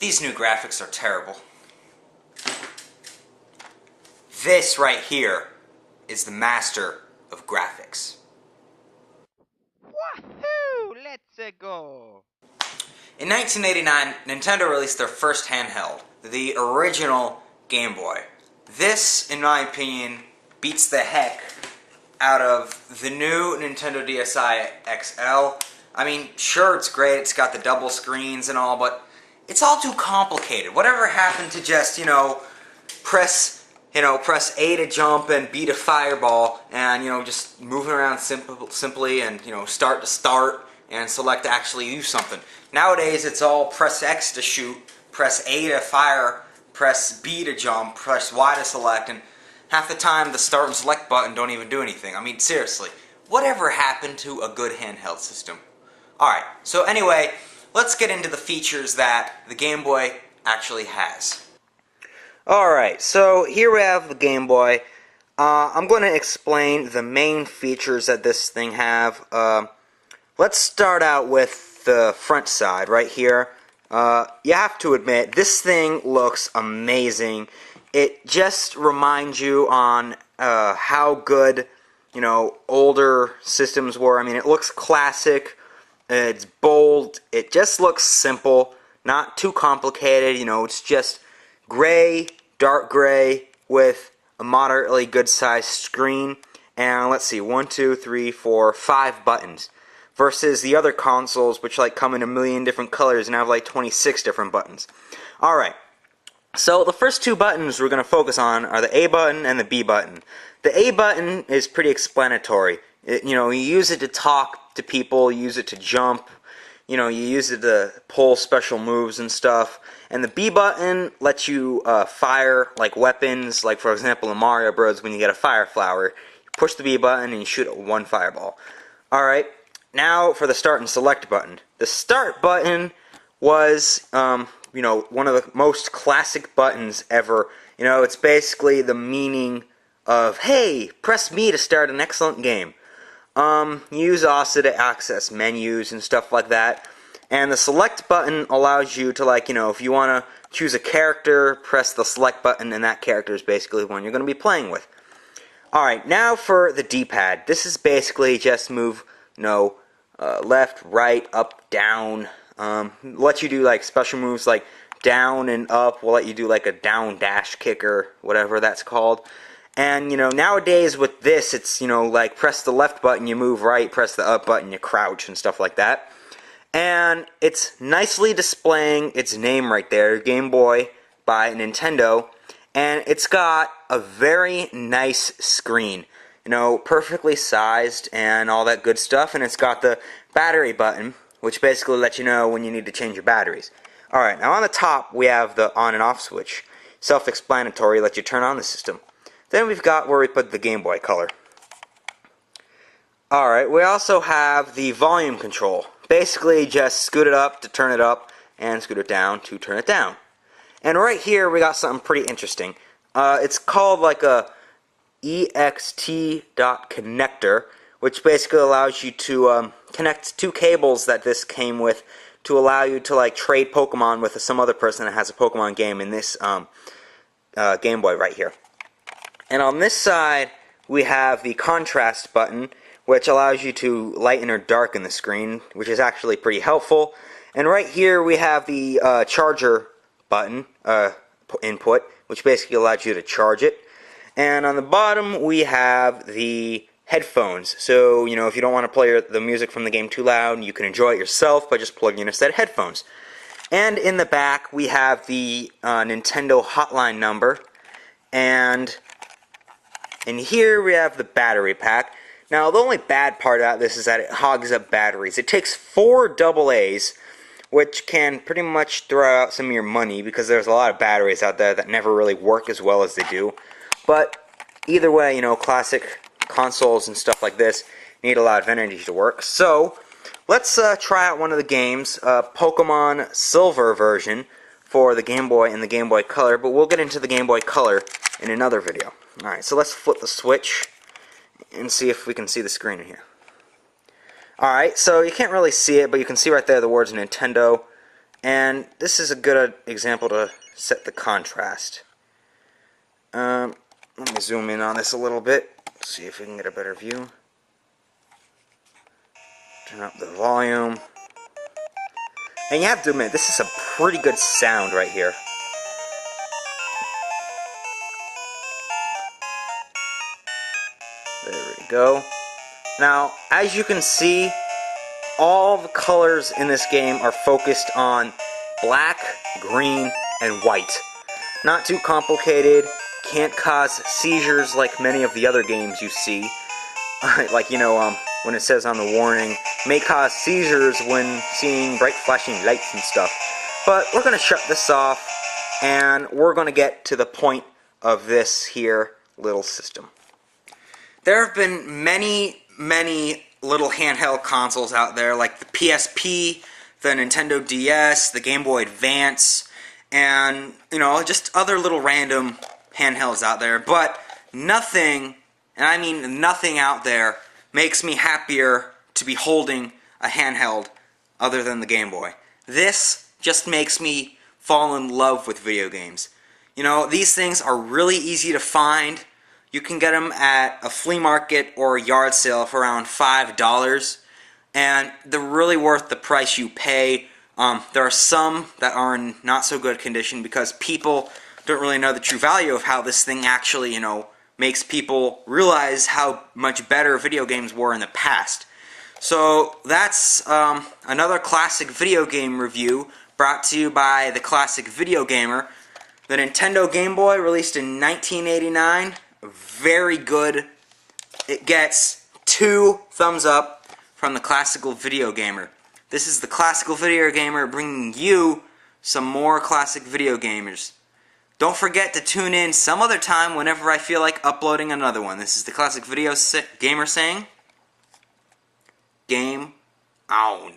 These new graphics are terrible. This right here is the master of graphics. Wahoo! Let's go! In 1989, Nintendo released their first handheld, the original Game Boy. This, in my opinion, beats the heck out of the new Nintendo DSi XL. I mean, sure, it's great, it's got the double screens and all, but it's all too complicated. Whatever happened to just, press A to jump and beat a fireball, and, just moving around simply, and, start to start, and select to actually do something. Nowadays, it's all press X to shoot, press A to fire, press B to jump, press Y to select, and half the time the start and select button don't even do anything. I mean, seriously, whatever happened to a good handheld system? Alright, so anyway, let's get into the features that the Game Boy actually has. Alright, so here we have the Game Boy. I'm going to explain the main features that this thing have. Let's start out with the front side right here. You have to admit, this thing looks amazing. It just reminds you on how good, older systems were. I mean, it looks classic. It's bold. It just looks simple, not too complicated. It's just gray, dark gray with a moderately good-sized screen. And let's see, 1, 2, 3, 4, 5 buttons. Versus the other consoles, which come in a million different colors and have 26 different buttons. Alright, so the first two buttons we're going to focus on are the A button and the B button. The A button is pretty explanatory. You use it to talk to people, you use it to jump, you use it to pull special moves and stuff. And the B button lets you fire weapons, for example in Mario Bros. When you get a fire flower, you push the B button and you shoot one fireball. Alright. Now for the start and select button. The start button was, one of the most classic buttons ever. It's basically the meaning of, hey, press me to start an excellent game. Use also to access menus and stuff like that. And the select button allows you to, if you want to choose a character, press the select button, and that character is basically the one you're going to be playing with. Alright, now for the D-pad. This is basically just move, left, right, up, down. Let you do special moves like down and up. We'll let you do a down dash kick or whatever that's called. And nowadays with this, it's press the left button, you move right, press the up button, you crouch and stuff like that. And it's nicely displaying its name right there, Game Boy by Nintendo. And it's got a very nice screen. Perfectly sized and all that good stuff. And it's got the battery button, which basically lets you know when you need to change your batteries. Alright, now on the top we have the on and off switch. Self-explanatory, lets you turn on the system. Then we've got where we put the Game Boy Color. Alright, we also have the volume control. Basically just scoot it up to turn it up, and scoot it down to turn it down. And right here we got something pretty interesting. It's called a ext.connector, which basically allows you to connect two cables that this came with to allow you to trade Pokemon with some other person that has a Pokemon game in this Game Boy right here. And on this side we have the contrast button, which allows you to lighten or darken the screen, which is actually pretty helpful. And right here we have the charger button input, which basically allows you to charge it. And on the bottom we have the headphones. So, if you don't want to play the music from the game too loud, you can enjoy it yourself by just plugging in a set of headphones. And in the back we have the Nintendo hotline number. And in here we have the battery pack. Now, the only bad part about this is that it hogs up batteries. It takes 4 AA's, which can pretty much throw out some of your money because there's a lot of batteries out there that never really work as well as they do. But either way, classic consoles and stuff like this need a lot of energy to work. So, let's try out one of the games, Pokemon Silver version for the Game Boy and the Game Boy Color, but we'll get into the Game Boy Color in another video. Alright, so let's flip the switch and see if we can see the screen in here. Alright, so you can't really see it, but you can see right there the words Nintendo And this is a good example to set the contrast. Let me zoom in on this a little bit, see if we can get a better view. Turn up the volume. And you have to admit, this is a pretty good sound right here. There we go. Now, as you can see, all the colors in this game are focused on black, green, and white. Not too complicated, can't cause seizures like many of the other games you see. Like, you know, when it says on the warning, may cause seizures when seeing bright flashing lights and stuff. But we're going to shut this off, and we're going to get to the point of this here little system. There have been many little handheld consoles out there, like the PSP, the Nintendo DS, the Game Boy Advance, and, you know, just other little random handhelds out there. But nothing, and I mean nothing out there, makes me happier to be holding a handheld other than the Game Boy. This just makes me fall in love with video games. You know, these things are really easy to find. You can get them at a flea market or a yard sale for around $5, and they're really worth the price you pay. There are some that are in not so good condition because people don't really know the true value of how this thing actually, you know, makes people realize how much better video games were in the past. So that's another classic video game review brought to you by the Classic Video Gamer. The Nintendo Game Boy, released in 1989, very good. It gets 2 thumbs up from the Classical Video Gamer. This is the Classical Video Gamer bringing you some more classic video gamers. Don't forget to tune in some other time whenever I feel like uploading another one. This is the Classic Video Gamer saying, game on.